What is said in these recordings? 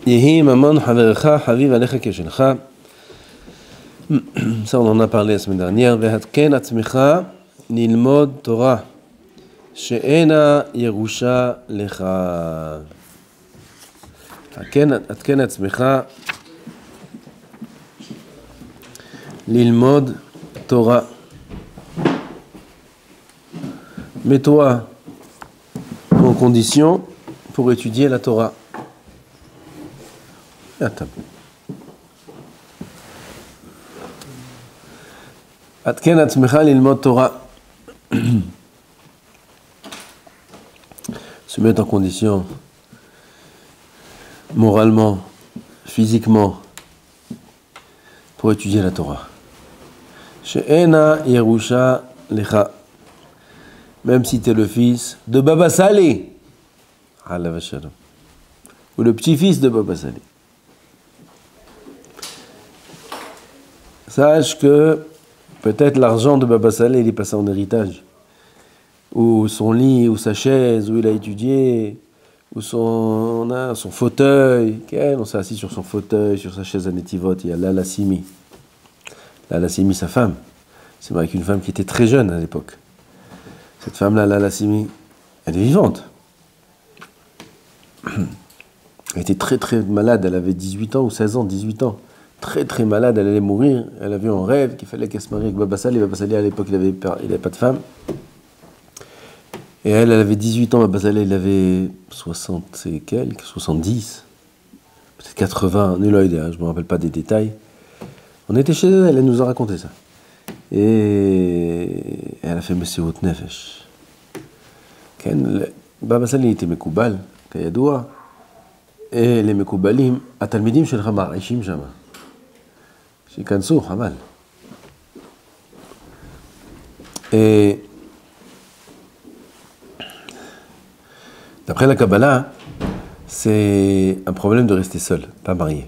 Yehi mamon haverecha haviv alecha keshelcha. Ça, on en a parlé la semaine dernière. Vehatken atzmecha nilmod Torah she'ena yerusha lecha. Atken atzmecha lilmod Torah. Mets-toi en condition pour étudier la Torah. Attends. Atken atzmecha lilmod Torah. Se mettre en condition moralement, physiquement, pour étudier la Torah. She'ena Yerusha lecha. Même si tu es le fils de Baba Saleh, ou le petit-fils de Baba Saleh. Sache que peut-être l'argent de Baba Saleh, il est passé en héritage. Ou son lit, ou sa chaise, où il a étudié, ou son fauteuil. On s'est assis sur son fauteuil, sur sa chaise à Netivot. Il y a Lala Simi. Lala Simi, sa femme. C'est vrai qu'une femme qui était très jeune à l'époque. Cette femme-là, Lala Simi, elle est vivante. Elle était très très malade. Elle avait 18 ans ou 16 ans, 18 ans. Très très malade, elle allait mourir. Elle a vu en rêve qu'il fallait qu'elle se marie avec Baba Saleh. Baba Saleh, à l'époque, il n'avait pas de femme. Et elle avait 18 ans. Baba Saleh, il avait 60 et quelques, 70, peut-être 80, nul idée, je ne me rappelle pas des détails. On était chez elle nous a raconté ça. Et elle a fait Messiot Nefesh. Baba Saleh était Mekoubal, Kayadoua. Et les Mekoubalim, Atalmidim shel Hamar, Ishim Jama. Shikansou, Hamal. Et d'après la Kabbalah, c'est un problème de rester seul, pas marié.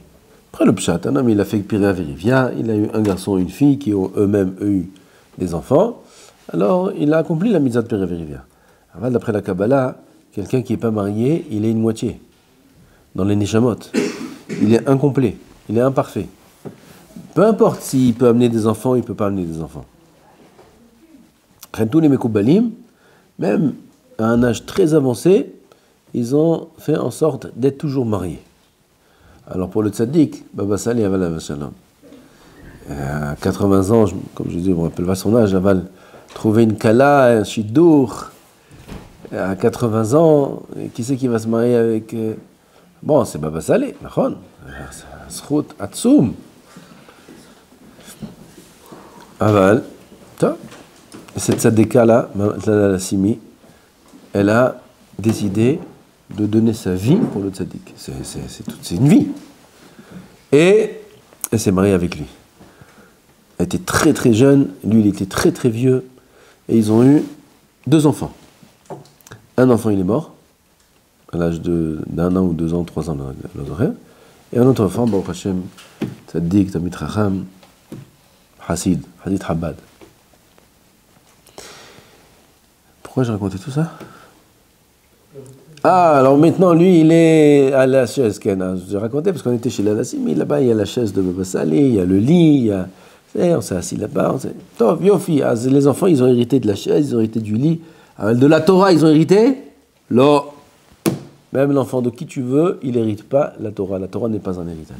Après le Pshat, un homme il a fait Piré Vérivia, il a eu un garçon et une fille qui ont eux-mêmes eu des enfants, alors il a accompli la mitzvah de Piré Vérivia. D'après la Kabbalah, quelqu'un qui n'est pas marié, il est une moitié. Dans les Neshamot, il est incomplet, il est imparfait. Peu importe s'il peut amener des enfants, il ne peut pas amener des enfants. Tous les Mekoubalim, même à un âge très avancé, ils ont fait en sorte d'être toujours mariés. Alors pour le tzaddik, Baba Saleh aval shalom. À 80 ans, comme je dis, on ne me rappelle pas son âge, aval trouver une kala, un shidour. À 80 ans, qui c'est qui va se marier avec... Bon, c'est Baba Saleh, d'accord. C'est un zchut atzoum. Aval, cette tzadika-là, la Simi, elle a décidé de donner sa vie pour le tzaddik. C'est une vie. Et elle s'est mariée avec lui. Elle était très très jeune, lui il était très très vieux, et ils ont eu 2 enfants. Un enfant il est mort, à l'âge d'un an ou 2 ans, 3 ans, et un autre enfant, Baruch Hashem, tzaddik, Tamid Chacham, Hasid Chabad. Pourquoi j'ai raconté tout ça? Ah, alors maintenant, lui, il est à la chaise. J'ai raconté parce qu'on était chez l'Alassim, là-bas, il y a la chaise de Baba Saleh, il y a le lit, on s'est assis là-bas. Tov, Yofi, les enfants, ils ont hérité de la chaise, ils ont hérité du lit. De la Torah, ils ont hérité? Non. Même l'enfant de qui tu veux, il n'hérite pas la Torah. La Torah n'est pas un héritage.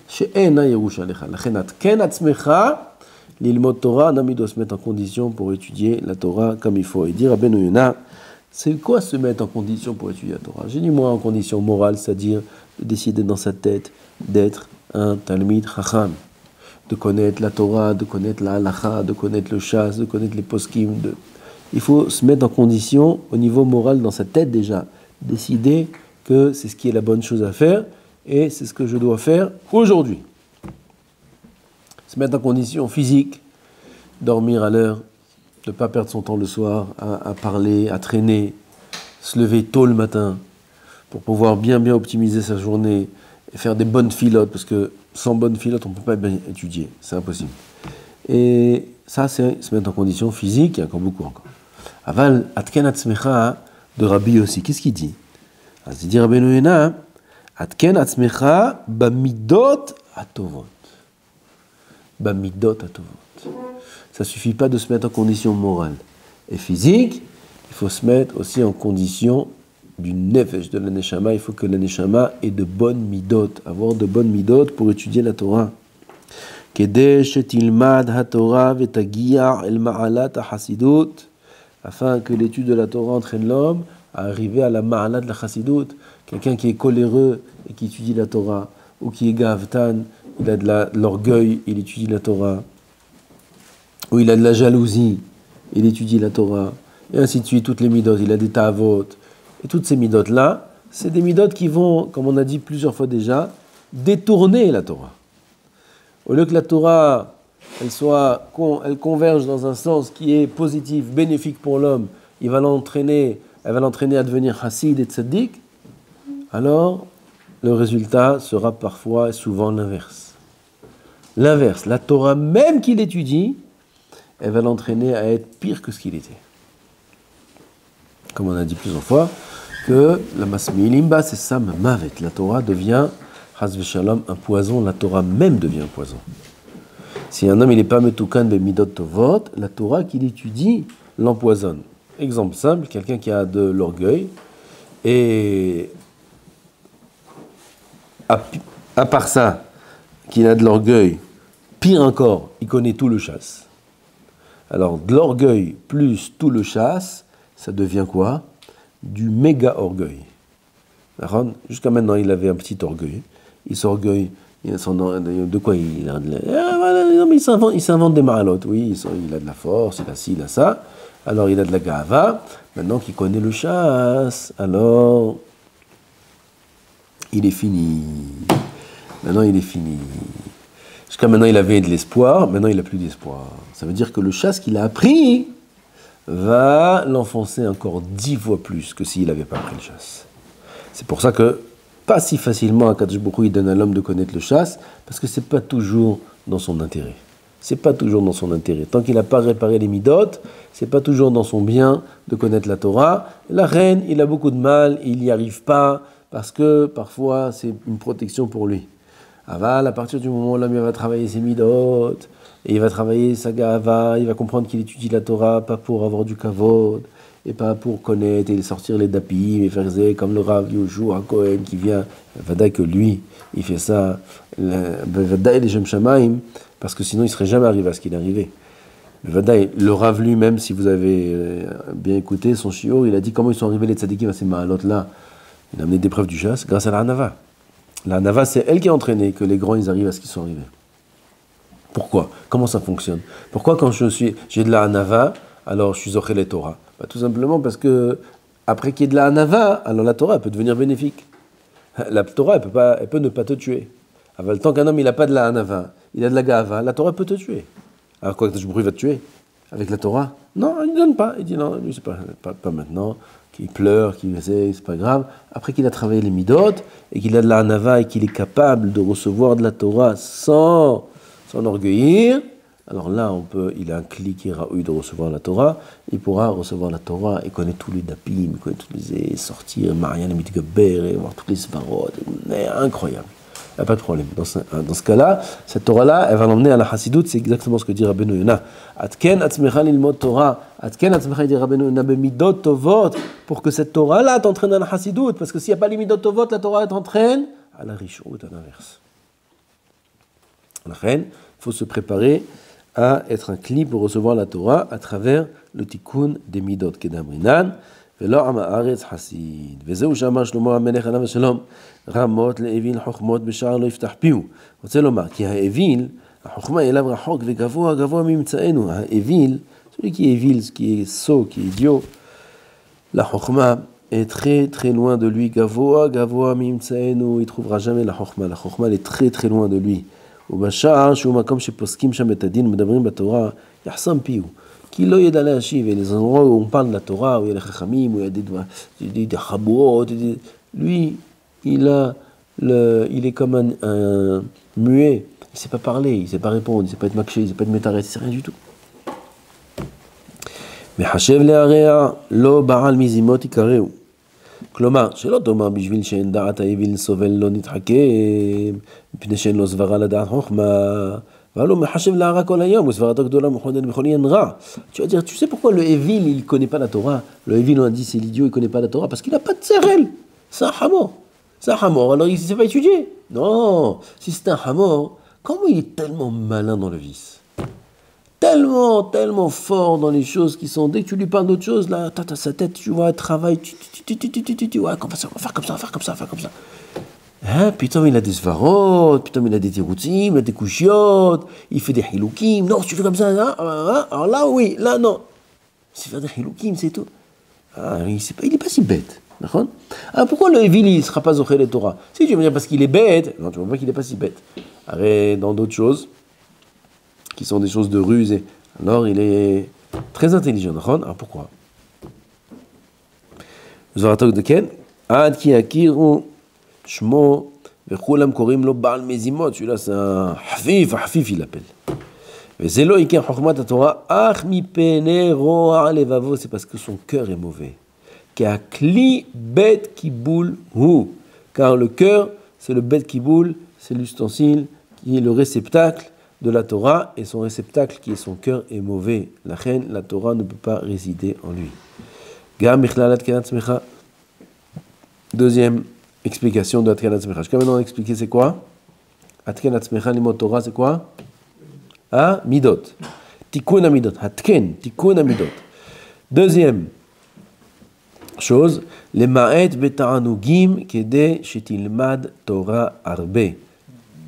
She'ena Yerusha lecha. Lachenat ken atzmecha lilmod Torah. Un homme, il doit se mettre en condition pour étudier la Torah comme il faut. Et dire à Rabbeinu Yonah, c'est quoi se mettre en condition pour étudier la Torah? J'ai dit moi en condition morale, c'est-à-dire de décider dans sa tête d'être un Talmid Chacham, de connaître la Torah, de connaître la Halacha, de connaître le Shas, de connaître les poskim. Il faut se mettre en condition au niveau moral dans sa tête déjà, décider que c'est ce qui est la bonne chose à faire et c'est ce que je dois faire aujourd'hui. Se mettre en condition physique, dormir à l'heure, ne pas perdre son temps le soir à parler, à traîner, se lever tôt le matin pour pouvoir bien optimiser sa journée et faire des bonnes filotes, parce que sans bonnes filotes, on ne peut pas bien étudier, c'est impossible. Et ça, c'est se mettre en condition physique, il y a encore beaucoup encore. Aval, atken atzmecha de Rabbi Yossi, qu'est-ce qu'il dit? Il dit Rabbeinu Yonah, Atken atzmecha bamidot atovot. Bamidot atovot. Ça suffit pas de se mettre en condition morale et physique, il faut se mettre aussi en condition du nefesh, de la neshama. Il faut que la neshama ait de bonnes midot, avoir de bonnes midot pour étudier la Torah. Kedei shetilmad haTorah vetagia el ma'alat hasidut, afin que l'étude de la Torah entraîne l'homme à arriver à la ma'alat de la chasidut. Quelqu'un qui est coléreux et qui étudie la Torah, ou qui est gavtan, il a de l'orgueil, il étudie la Torah, ou il a de la jalousie, il étudie la Torah, et ainsi de suite, toutes les midot, il a des ta'avot. Et toutes ces midot-là, c'est des midot qui vont, comme on a dit plusieurs fois déjà, détourner la Torah. Au lieu que la Torah, elle converge dans un sens qui est positif, bénéfique pour l'homme, elle va l'entraîner à devenir chassid et tzaddik, alors le résultat sera parfois et souvent l'inverse. L'inverse, la Torah même qu'il étudie, elle va l'entraîner à être pire que ce qu'il était. Comme on a dit plusieurs fois, que la masmilimba, c'est sam mavet. La Torah devient, chas v'shalom, un poison. La Torah même devient un poison. Si un homme il n'est pas metukan be midot tovot, la Torah qu'il étudie l'empoisonne. Exemple simple, quelqu'un qui a de l'orgueil, et à part ça, qu'il a de l'orgueil, pire encore, il connaît tout le chasse. Alors, de l'orgueil plus tout le chasse, ça devient quoi? Du méga orgueil. Jusqu'à maintenant, il avait un petit orgueil. Il s'orgueille. De quoi il a il s'invente des ma'alot. Oui, il a de la force, il a ci, il a ça. Alors, il a de la gava. Maintenant qu'il connaît le chasse, alors, il est fini. Maintenant, il est fini. Jusqu'à maintenant, il avait de l'espoir. Maintenant, il n'a plus d'espoir. Ça veut dire que le chasse qu'il a appris va l'enfoncer encore 10 fois plus que s'il n'avait pas appris le chasse. C'est pour ça que, pas si facilement, Akadosh Baruch Hu, il donne à l'homme de connaître le chasse, parce que c'est pas toujours dans son intérêt. C'est pas toujours dans son intérêt. Tant qu'il n'a pas réparé les midot, c'est pas toujours dans son bien de connaître la Torah. La reine, il a beaucoup de mal, il n'y arrive pas, parce que parfois, c'est une protection pour lui. Aval, à partir du moment où l'homme va travailler ses midot, et il va travailler sa gava, il va comprendre qu'il étudie la Torah, pas pour avoir du kavod, et pas pour connaître et sortir les dapim, et faire comme le Rav Yoshua Cohen qui vient, vadaï que lui, il fait ça, vadaï les Shem Shamaim, parce que sinon il ne serait jamais arrivé à ce qu'il est arrivé. Vadaï, le Rav lui-même, si vous avez bien écouté son shiur, il a dit comment ils sont arrivés les tzadikim à ces ma'alot-là. Il a amené des preuves du chasse grâce à la Hanava. La Hanava, c'est elle qui a entraîné que les grands ils arrivent à ce qu'ils sont arrivés. Pourquoi? Comment ça fonctionne? Pourquoi quand j'ai de la Hanava, alors je suis Zochel et Torah? Tout simplement parce que après qu'il y ait de la Hanava, alors la Torah peut devenir bénéfique. La Torah, elle peut ne pas te tuer. Alors, tant qu'un homme il n'a pas de la Hanava, il a de la Gava, la Torah peut te tuer. Alors quoi, je va te tuer avec la Torah? Non, il ne donne pas. Il dit non, lui c'est pas maintenant. Qu'il pleure, qu'il essaie, c'est pas grave. Après qu'il a travaillé les midot et qu'il a de la Hanava et qu'il est capable de recevoir de la Torah sans s'enorgueillir, alors là, il a un cli qui est raoui de recevoir la Torah, il pourra recevoir la Torah et connaître tous les dapim, il connaît tous les sorties, Marianne Mitgaber, et voir toutes les svarot, incroyable. Il n'y a pas de problème. Dans ce cas-là, cette Torah-là, elle va l'emmener à la Hasidut, c'est exactement ce que dit Rabbeinu Yonah. Atken atzmecha lilmod Torah, atken atzmecha, dit Rabbeinu Yonah, bemidot tovot, pour que cette Torah-là t'entraîne à la Hasidut, parce que s'il n'y a pas les midot tovot, la Torah t'entraîne à la rishut, à l'inverse. La reine, il faut se préparer à être un cli pour recevoir la Torah à travers le tikkun des midot kedamrinan. ולא עם הארץ חסיד. וזהו שאמר שלמה המלך עליו השלום, רמות לאוויל חוכמות בשער לא יפתח פיהו. רוצה לומר, כי האוויל, החוכמה אליו רחוק וגבוה גבוה ממצאנו. האוויל, celui qui est vil, qui est sot, qui est idiot, la חוכמה est très très loin de lui. גבוה גבוה ממצאנו, il trouvera jamais la חוכמה. La חוכמה elle est très très loin de lui. ובשער שהוא מקום שפוסקים שם את הדין ומדברים בתורה, יחסם פיהו. Qui lo yed ala hashiv, et les endroits où on parle de la Torah, où il y a les chachamim, où il y a des chabot, lui, il est comme un muet, il ne sait pas parler, il ne sait pas répondre, il ne sait pas être makché, il ne sait pas être métaret, il ne sait rien du tout. Mais hashev le'area lo baral mizimot ikareu. כלומר, שלא תאמר בשביל שאין דעת האוויל סובל לא נתחכם, מפני שאין לו סברה לדעת חוכמה, אבל הוא מחשב להרע כל היום, וסברתו גדולה מכוננת בכל עניין רע. Tu vas dire, tu sais pourquoi le Evil, il ne connaît pas la Torah? Le Evil, on a dit, c'est l'idiot, il ne connaît pas la Torah, parce qu'il n'a pas de cervelle. C'est un hamor. C'est un hamor, alors il ne sait pas étudier. Non, si c'est un hamor, comment il est tellement malin dans le vice? Tellement fort dans les choses qui sont... Dès que tu lui parles d'autre chose, là, t'as sa tête, tu vois, travail, ouais, on va faire comme ça. Hein, putain, il a des svarot, putain, il a des tiroutim, il a des couchiottes, il fait des hiloukim. Non, si tu fais comme ça, hein, alors là, oui, là, non. C'est faire des hiloukim, c'est tout. Ah, il n'est pas si bête. D'accord? Alors pourquoi le Evil, il ne sera pas Zoché le Torah? Si tu veux me dire parce qu'il est bête, non, tu vois pas qu'il n'est pas si bête. Arrête, dans d'autres choses, qui sont des choses de ruse, alors il est très intelligent. Alors pourquoi? Zoratok de Ken, Ad ki akiru shmo vechoulam korim lo baal mezimot. Celui-là c'est un hafif il l'appelle. Vezelo iker chokhmat haTorah ach mipene roa levavo, c'est parce que son cœur est mauvais. Ka'kli bet kiboul hu, car le cœur c'est le bet kiboul, c'est l'ustensile qui est le réceptacle de la Torah, et son réceptacle qui est son cœur est mauvais. La reine, la Torah ne peut pas résider en lui. Gam michlalat kenat smecha. Deuxième explication de Atkenat smecha. Jusqu'à maintenant on a expliqué c'est quoi? Atkenat smecha limot Torah c'est quoi? Ah, midot. Tikkun amidot. Atken, tikkun amidot. Deuxième chose, les ma'et beta'anugim kede shetilmad Torah arbe.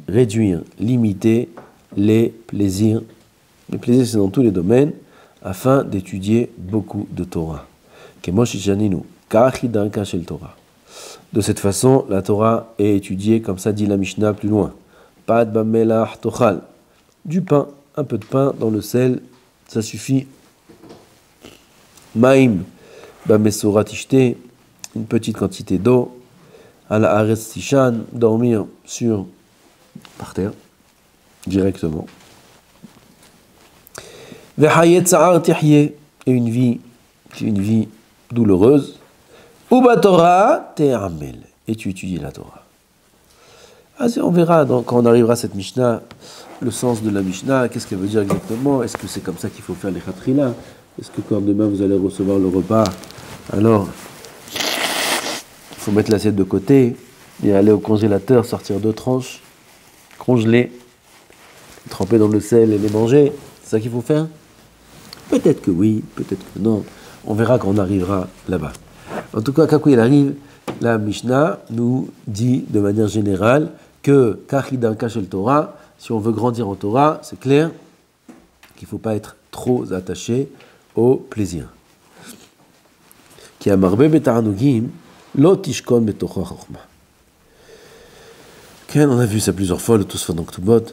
Réduire, limiter les plaisirs. Les plaisirs, c'est dans tous les domaines, afin d'étudier beaucoup de Torah. De cette façon, la Torah est étudiée, comme ça dit la Mishnah plus loin. Pad bamelach tochal. Du pain, un peu de pain dans le sel, ça suffit. Maim bamesorat ishte, une petite quantité d'eau. Ala aretz tishan, dormir par terre. Directement. Et une vie douloureuse. Uba Torah te'amel. Et tu étudies la Torah. On verra quand on arrivera à cette Mishnah, le sens de la Mishnah, qu'est-ce qu'elle veut dire exactement. Est-ce que c'est comme ça qu'il faut faire les khatrila? Est-ce que quand demain vous allez recevoir le repas, alors il faut mettre l'assiette de côté et aller au congélateur, sortir 2 tranches, congeler, tremper dans le sel et les manger? C'est ça qu'il faut faire? Peut-être que oui, peut-être que non. On verra quand on arrivera là-bas. En tout cas, quand il arrive, la Mishnah nous dit de manière générale que Kachidan Kachel Torah, si on veut grandir en Torah, c'est clair qu'il ne faut pas être trop attaché au plaisir. Ki amarbe betarnugim lo tishkon betocha chokhma. On a vu ça plusieurs fois, le Tosfot dans Ktubot,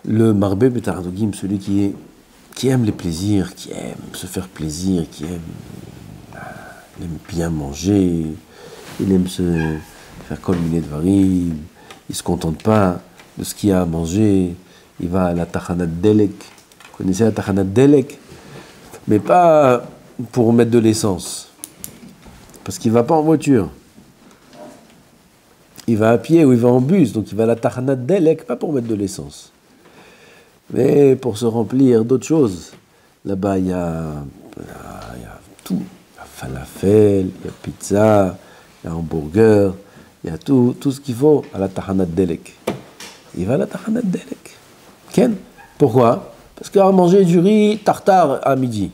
le Marbe Betarnugim, celui qui aime les plaisirs, qui aime se faire plaisir, il aime bien manger, il aime se faire colminer de varim, il ne se contente pas de ce qu'il y a à manger, il va à la Tachanat Delek. Vous connaissez la Tachanat Delek? Mais pas pour mettre de l'essence, parce qu'il ne va pas en voiture. Il va à pied ou il va en bus, donc il va à la Tachanat Delek, pas pour mettre de l'essence, mais pour se remplir d'autres choses. Là-bas, il y a tout. Il y a falafel, il y a pizza, il y a hamburger, il y a tout ce qu'il faut à la Tachanat Delek. Il va à la Tachanat Delek. Ken? Pourquoi? Parce qu'il va manger du riz tartare à midi.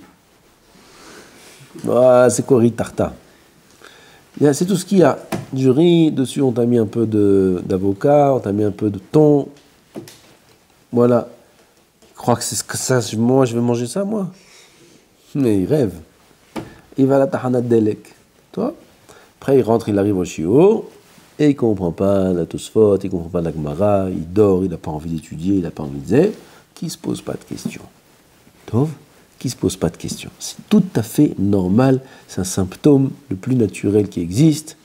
Ah, c'est quoi riz tartare? C'est tout ce qu'il y a. Du riz, dessus on t'a mis un peu d'avocat, on t'a mis un peu de thon. Voilà. Je crois que c'est ce que ça, moi je vais manger ça, moi. Mais il rêve. Il va à la Tachanat Delek. Toi? Après il rentre, il arrive au shiur, et il ne comprend pas la Tosfot, il ne comprend pas la Gemara, il dort, il n'a pas envie d'étudier, il n'a pas envie de dire, qui ne se pose pas de questions. Tov? Qui ne se pose pas de questions. C'est tout à fait normal, c'est un symptôme le plus naturel qui existe,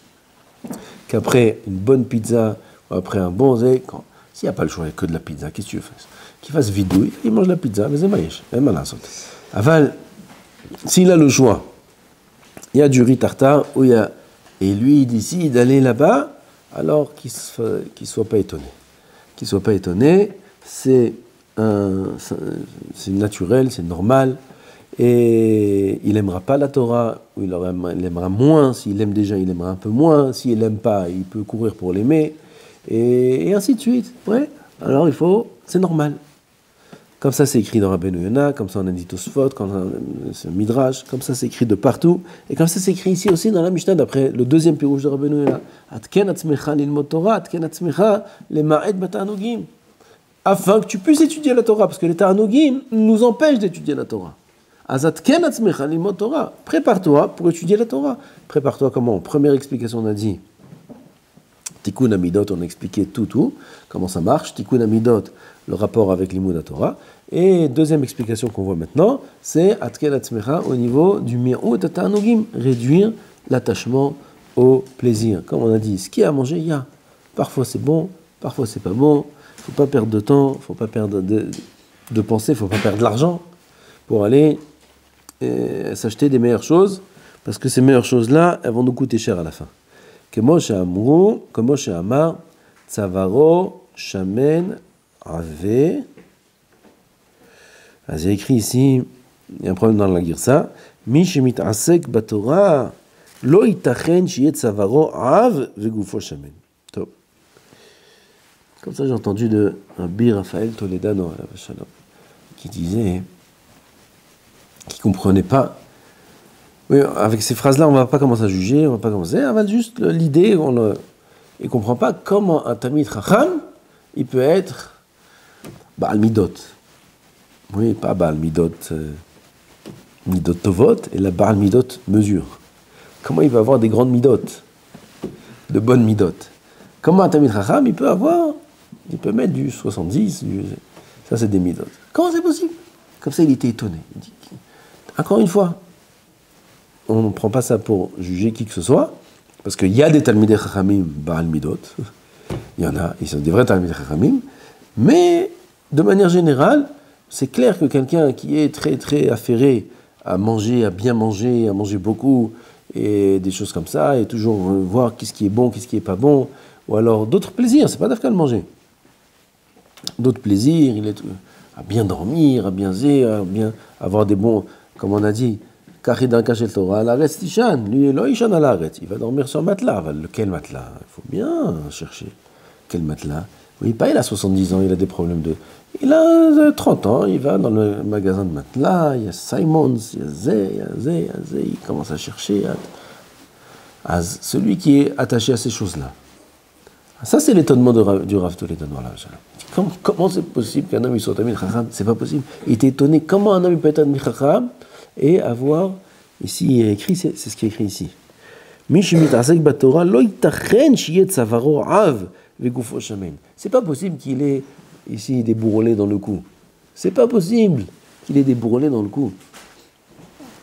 qu'après une bonne pizza, ou après un bon zé, s'il n'y a pas le choix, il n'y a que de la pizza, qu'est-ce que tu fais? Qu'il fasse vidouille, il mange la pizza, mais c'est maïch, même à la sorte. Aval, s'il a le choix, il y a du riz tartare ou il y a et lui il décide d'aller là-bas, alors qu'il soit pas étonné. Qu'il soit pas étonné, c'est naturel, c'est normal, et il n'aimera pas la Torah, ou il aimera moins, s'il aime déjà, il aimera un peu moins, s'il n'aime pas, il peut courir pour l'aimer, et ainsi de suite. Ouais. Alors c'est normal. Comme ça c'est écrit dans Rabbeinu Yonah, comme ça on a dit Tosfot, c'est Midrash, comme ça c'est écrit de partout, et comme ça c'est écrit ici aussi dans la Mishnah, d'après le deuxième pirouche de Rabbeinu Yonah. Atken atzmecha lilmod Torah, atken atzmecha lema'ed b'ta'anogim. Afin que tu puisses étudier la Torah, parce que les ta'anogim nous empêchent d'étudier la Torah. Azatken atzmecha lilmod Torah. Prépare-toi pour étudier la Torah. Prépare-toi comment? Première explication, on a dit Tikkun Amidot, on a expliqué tout, comment ça marche. Tikkun Amidot, le rapport avec l'Imoud Torah. Et deuxième explication qu'on voit maintenant, c'est Atken Atzmecha au niveau du Mi'ut Ta'anogim, réduire l'attachement au plaisir. Comme on a dit, ce qu'il y a à manger, il y a. Parfois c'est bon, parfois c'est pas bon. Il ne faut pas perdre de temps, il ne faut pas perdre de pensée, il ne faut pas perdre de l'argent pour aller s'acheter des meilleures choses, parce que ces meilleures choses-là, elles vont nous coûter cher à la fin. Comme Moshe Amar, Tzavaro, Shamen, Ave. Il y a écrit ici, il y a un problème dans la Girsa, Mi shemit asek batora, lo itachen shiye tzavaro av vegufo shamen. Top. Comme ça, j'ai entendu de Rabbi Raphaël Toledano, qui disait, qui comprenait pas. Oui, avec ces phrases-là, on ne va pas commencer à juger, on va pas commencer, on va juste l'idée, il ne comprend pas comment un Talmid Chacham, il peut être Baal Midot. Oui, pas Baal Midot, Midot Tovot, et la Baal Midot mesure. Comment il peut avoir des grandes Midot, de bonnes Midot? Comment un Talmid Chacham, il peut mettre du 70, ça c'est des Midot. Comment c'est possible? Comme ça, il était étonné. Il dit, encore une fois, on ne prend pas ça pour juger qui que ce soit, parce qu'il y a des Talmidei Chachamim Baal Midot, il y en a, ils sont des vrais Talmidei Chachamim, mais de manière générale, c'est clair que quelqu'un qui est très très affairé à manger, à bien manger, à manger beaucoup, et des choses comme ça, et toujours voir qu'est-ce qui est bon, qu'est-ce qui est pas bon, ou alors d'autres plaisirs, c'est pas d'affaire de manger. D'autres plaisirs, il est à bien dormir, à bien avoir des bons, comme on a dit, Kachidan Kachel Torah, l'aretz tishan, lui, lo ishan à l'aretz, il va dormir sur un matelas. Quel matelas? Il faut bien chercher. Quel matelas? Oui, pas il a 70 ans, il a des problèmes Il a 30 ans, il va dans le magasin de matelas, il y a Simons, il y a Zé, il commence à chercher. Celui qui est attaché à ces choses-là. Ça, c'est l'étonnement du Rav Toledano. Comment c'est possible qu'un homme soit Talmid Chacham? C'est pas possible. Il était étonné. Comment un homme peut être Talmid Chacham et avoir, ici il est écrit, c'est ce qui est écrit ici. C'est pas possible qu'il ait ici des bourrelets dans le cou. C'est pas possible qu'il ait des bourrelets dans le cou.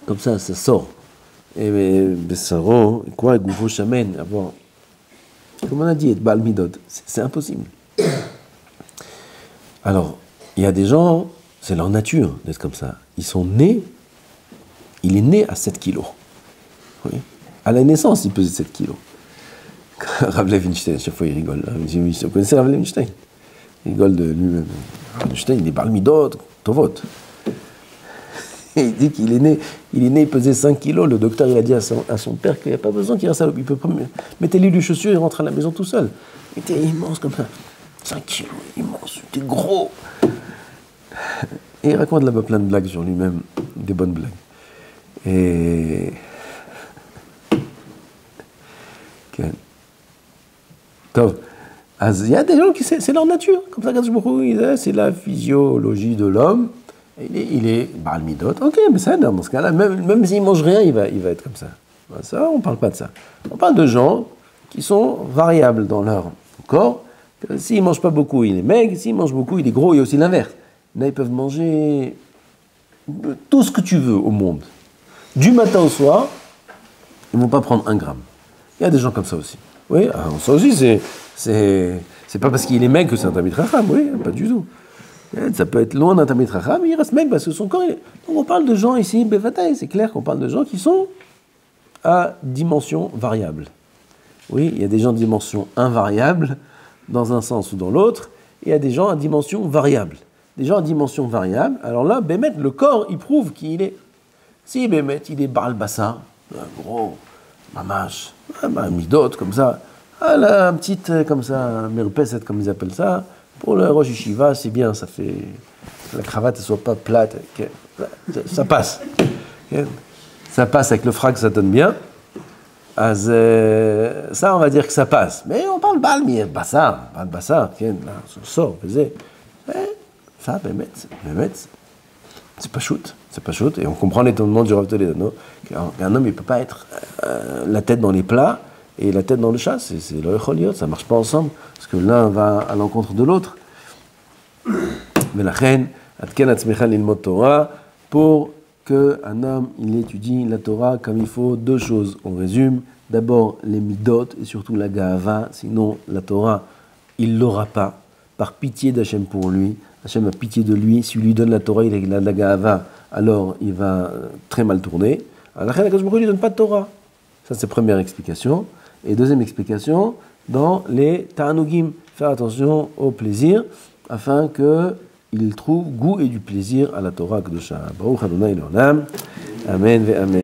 Comme ça sort. Et Bessaro, quoi, Gufo Shamen, avoir. Comme on a dit, Baal Midot, c'est impossible. Alors, il y a des gens, c'est leur nature d'être comme ça. Il est né à 7 kilos. Oui. À la naissance, il pesait 7 kilos. Rav Levinstein, chaque fois il rigole. Vous connaissez Rav Levinstein? Il rigole de lui-même. Rav Levinstein, il est Baal Midot, Tovot. Et il dit qu'il est né, il pesait 5 kilos. Le docteur, il a dit à son père qu'il n'y a pas besoin qu'il reste à l'hôpital. Il peut pas mettez-lui les chaussures et rentre à la maison tout seul. Il était immense comme ça. 5 kilos, immense, il était gros. Et il raconte là-bas plein de blagues sur lui-même, des bonnes blagues. Et. Il y a des gens qui, c'est leur nature. Comme ça, c'est la physiologie de l'homme. Il est Baal Midot. Ok, mais ça, dans ce cas-là, même s'il ne mange rien, il va être comme ça. Ça, on ne parle pas de ça. On parle de gens qui sont variables dans leur corps. S'il ne mange pas beaucoup, il est maigre. S'il mange beaucoup, il est gros. Il y a aussi l'inverse. Là, ils peuvent manger tout ce que tu veux au monde. Du matin au soir, ils ne vont pas prendre 1 gramme. Il y a des gens comme ça aussi. Oui, ça aussi, c'est pas parce qu'il est maigre que c'est un Talmid Chacham. Oui, pas du tout. Ça peut être loin d'un Talmid Chacham, mais il reste maigre parce que son corps... Donc on parle de gens ici, Bevataï, c'est clair qu'on parle de gens qui sont à dimension variable. Oui, il y a des gens de dimension invariable, dans un sens ou dans l'autre, et il y a des gens à dimension variable. Des gens à dimension variable, alors là, Bémet, le corps, il prouve qu'il est. Si Bémet, il est Baal Bassar, un gros, mamash, un midot, comme ça, là, un petit, comme ça, un merpeset, comme ils appellent ça, pour le Rosh Yeshiva, c'est bien, ça fait que la cravate ne soit pas plate, ça passe. Ça passe avec le frac, ça donne bien. Ça, on va dire que ça passe. Mais on parle Baal Bassar, là, on sort, faisait. Ça, Bémet, c'est pas shoot, et on comprend l'étonnement du Rav Toledano, qu'un homme, il peut pas être la tête dans les plats et la tête dans le chat, c'est le Echoliot, ça marche pas ensemble, parce que l'un va à l'encontre de l'autre. Mais la reine, Atken Atzmecha Lilmod Torah, pour qu'un homme, il étudie la Torah comme il faut, deux choses, on résume, d'abord les midot, et surtout la Gahava, sinon la Torah, il l'aura pas, par pitié d'Hachem pour lui. Hachem a pitié de lui. Si lui donne la Torah, il a de la Gahava, alors il va très mal tourner. Alors la Kadosh Baruch Hu ne lui donne pas de Torah. Ça, c'est la première explication. Et deuxième explication, dans les Ta'anugim, faire attention au plaisir, afin qu'il trouve goût et du plaisir à la Torah Kedusha. Baruch Adonai Le'olam. Amen ve Amen.